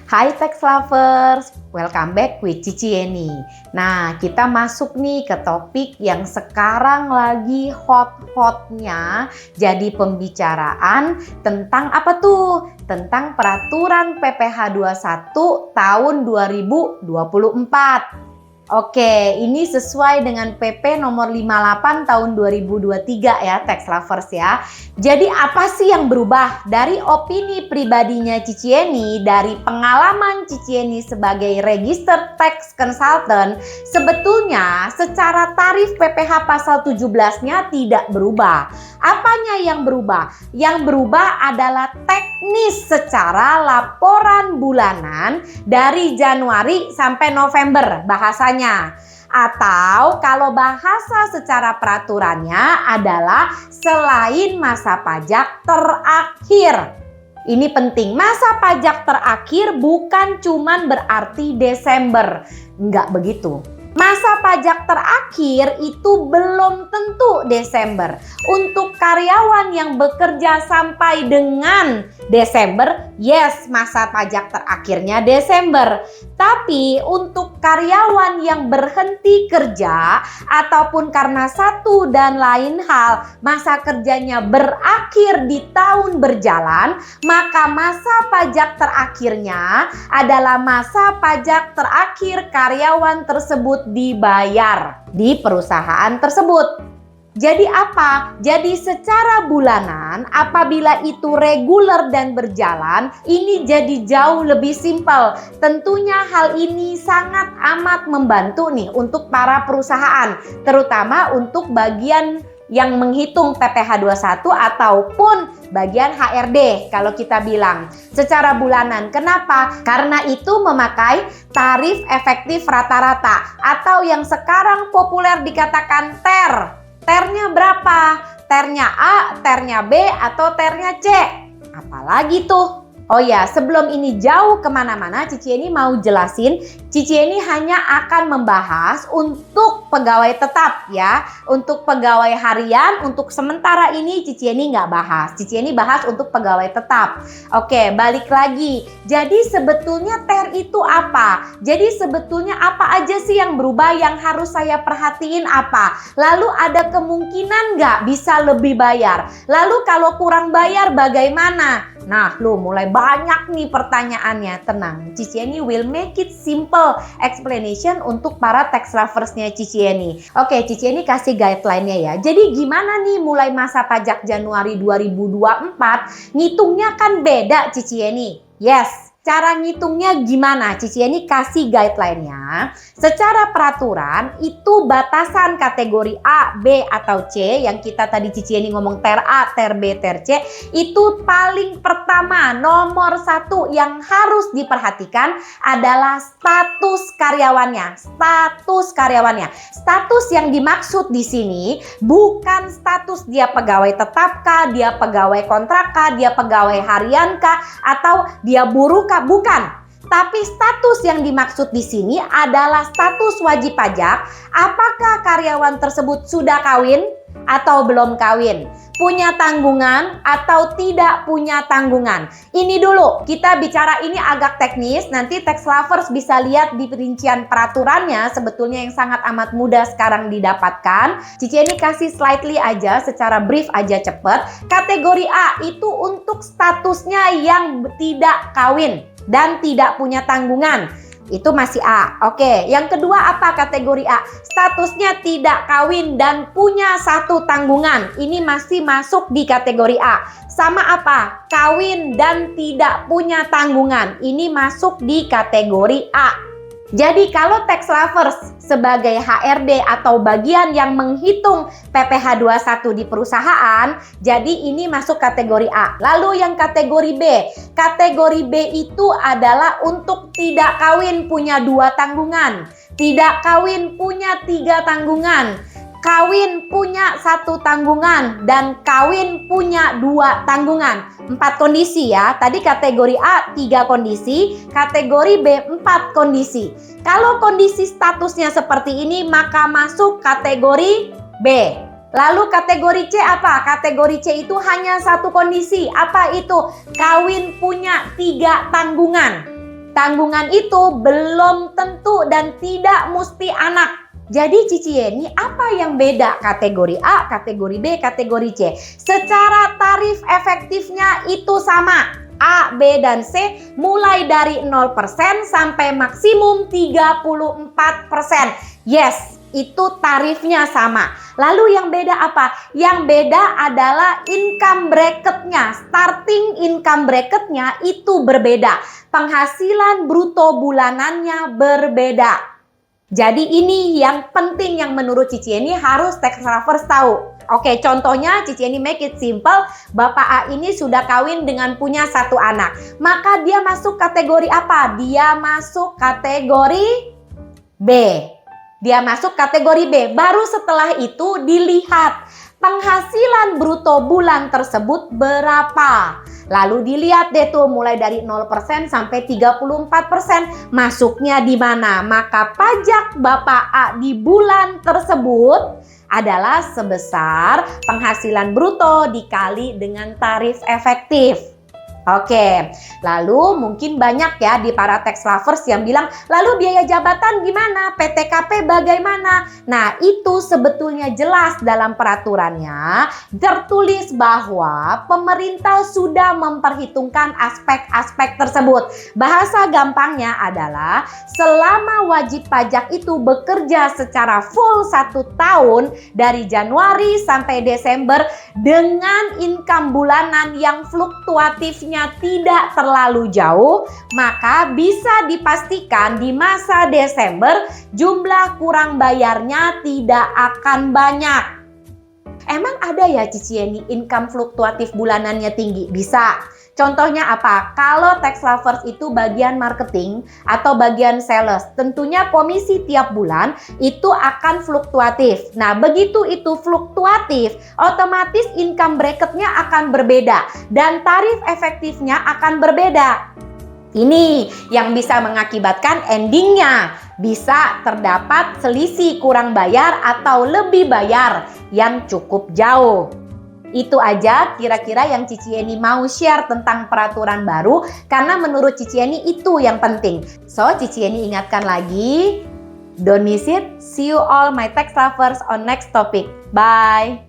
Hai Tax Lovers, welcome back with Cici Yeni. Nah, kita masuk nih ke topik yang sekarang lagi hot-hotnya jadi pembicaraan tentang apa tuh? Tentang peraturan PPh 21 tahun 2024. Oke, ini sesuai dengan PP nomor 58 tahun 2023 ya, Tax Lovers ya. Jadi apa sih yang berubah dari opini pribadinya Cici Yeni, dari pengalaman Cici Yeni sebagai Registered Tax Consultant? Sebetulnya secara tarif PPh pasal 17-nya tidak berubah. Apanya yang berubah? Yang berubah adalah teknis secara laporan bulanan dari Januari sampai November bahasanya. Atau kalau bahasa secara peraturannya adalah selain masa pajak terakhir. Ini penting, masa pajak terakhir bukan cuman berarti Desember. Enggak begitu. Masa pajak terakhir itu belum tentu Desember. Untuk karyawan yang bekerja sampai dengan Desember, yes, masa pajak terakhirnya Desember. Tapi untuk karyawan yang berhenti kerja ataupun karena satu dan lain hal masa kerjanya berakhir di tahun berjalan, maka masa pajak terakhirnya adalah masa pajak terakhir karyawan tersebut dibayar di perusahaan tersebut. Jadi apa? Jadi secara bulanan apabila itu reguler dan berjalan, ini jadi jauh lebih simpel. Tentunya hal ini sangat amat membantu nih untuk para perusahaan, terutama untuk bagian yang menghitung PPh 21 ataupun bagian HRD kalau kita bilang secara bulanan. Kenapa? Karena itu memakai tarif efektif rata-rata atau yang sekarang populer dikatakan TER. TER-nya berapa? TER-nya A, TER-nya B, atau TER-nya C? Apalagi tuh? Oh ya, sebelum ini jauh kemana-mana, Cici Yeni mau jelasin, Cici Yeni hanya akan membahas untuk pegawai tetap ya. Untuk pegawai harian, untuk sementara ini Cici Yeni nggak bahas. Cici Yeni bahas untuk pegawai tetap. Oke, balik lagi. Jadi sebetulnya TER itu apa? Jadi sebetulnya apa aja sih yang berubah, yang harus saya perhatiin apa? Lalu ada kemungkinan nggak bisa lebih bayar? Lalu kalau kurang bayar bagaimana? Nah, lu mulai banyak nih pertanyaannya. Tenang, Cici Yeni will make it simple explanation untuk para tax loversnya Cici Yeni. Oke, Cici Yeni kasih guideline-nya ya. Jadi gimana nih mulai masa pajak Januari 2024? Ngitungnya kan beda Cici Yeni. Yes. Cara ngitungnya gimana? Cici Yeni kasih guideline-nya. Secara peraturan itu batasan kategori A, B, atau C yang kita tadi Cici Yeni ngomong TER A, TER B, TER C itu paling pertama nomor satu yang harus diperhatikan adalah status karyawannya. Status karyawannya. Status yang dimaksud di sini bukan status dia pegawai tetap kah, dia pegawai kontrak kah, dia pegawai harian kah, atau dia buruh kah. Bukan, tapi status yang dimaksud di sini adalah status wajib pajak. Apakah karyawan tersebut sudah kawin atau belum kawin? Punya tanggungan atau tidak punya tanggungan? Ini dulu, kita bicara ini agak teknis. Nanti tax lovers bisa lihat di perincian peraturannya, sebetulnya yang sangat amat mudah sekarang didapatkan. Cici Yeni kasih slightly aja, secara brief aja cepet. Kategori A itu untuk statusnya yang tidak kawin dan tidak punya tanggungan. Itu masih A. Oke, yang kedua apa kategori A? Statusnya tidak kawin dan punya satu tanggungan. Ini masih masuk di kategori A. Sama apa? Kawin dan tidak punya tanggungan. Ini masuk di kategori A. Jadi kalau tax lovers sebagai HRD atau bagian yang menghitung PPh 21 di perusahaan, jadi ini masuk kategori A. Lalu yang kategori B. Kategori B itu adalah untuk tidak kawin punya 2 tanggungan, tidak kawin punya 3 tanggungan, kawin punya 1 tanggungan, dan kawin punya 2 tanggungan. 4 kondisi ya. Tadi kategori A 3 kondisi, kategori B 4 kondisi. Kalau kondisi statusnya seperti ini maka masuk kategori B. Lalu kategori C apa? Kategori C itu hanya 1 kondisi. Apa itu? Kawin punya 3 tanggungan. tanggungan itu belum tentu dan tidak mesti anak. Jadi Cici Yeni, apa yang beda kategori A, kategori B, kategori C? Secara tarif efektifnya itu sama. A, B, dan C mulai dari 0% sampai maksimum 34%. Yes, itu tarifnya sama. Lalu yang beda apa? Yang beda adalah income bracketnya. Starting income bracketnya itu berbeda. Penghasilan bruto bulanannya berbeda. Jadi ini yang penting yang menurut Cici Yeni harus tax lovers tahu. Oke, contohnya Cici Yeni make it simple. Bapak A ini sudah kawin dengan punya 1 anak. Maka dia masuk kategori apa? Dia masuk kategori B. Dia masuk kategori B. Baru setelah itu dilihat penghasilan bruto bulan tersebut berapa. Lalu dilihat deh tuh mulai dari 0% sampai 34%. Masuknya di mana? Maka pajak Bapak A di bulan tersebut adalah sebesar penghasilan bruto dikali dengan tarif efektif. Oke, lalu mungkin banyak ya di para tax lovers yang bilang, lalu biaya jabatan gimana? PTKP bagaimana? Nah, itu sebetulnya jelas dalam peraturannya tertulis bahwa pemerintah sudah memperhitungkan aspek-aspek tersebut. Bahasa gampangnya adalah selama wajib pajak itu bekerja secara full 1 tahun dari Januari sampai Desember dengan income bulanan yang fluktuatifnya tidak terlalu jauh, maka bisa dipastikan di masa Desember jumlah kurang bayarnya tidak akan banyak. Emang ada ya Cici Yeni income fluktuatif bulanannya tinggi? Bisa. Contohnya apa? Kalau tax lovers itu bagian marketing atau bagian sales, tentunya komisi tiap bulan itu akan fluktuatif. Nah, begitu itu fluktuatif, otomatis income bracketnya akan berbeda dan tarif efektifnya akan berbeda. Ini yang bisa mengakibatkan endingnya bisa terdapat selisih kurang bayar atau lebih bayar yang cukup jauh. Itu aja kira-kira yang Cici Yeni mau share tentang peraturan baru, karena menurut Cici Yeni itu yang penting. So, Cici Yeni ingatkan lagi, don't miss it. See you all my tax lovers on next topic. Bye.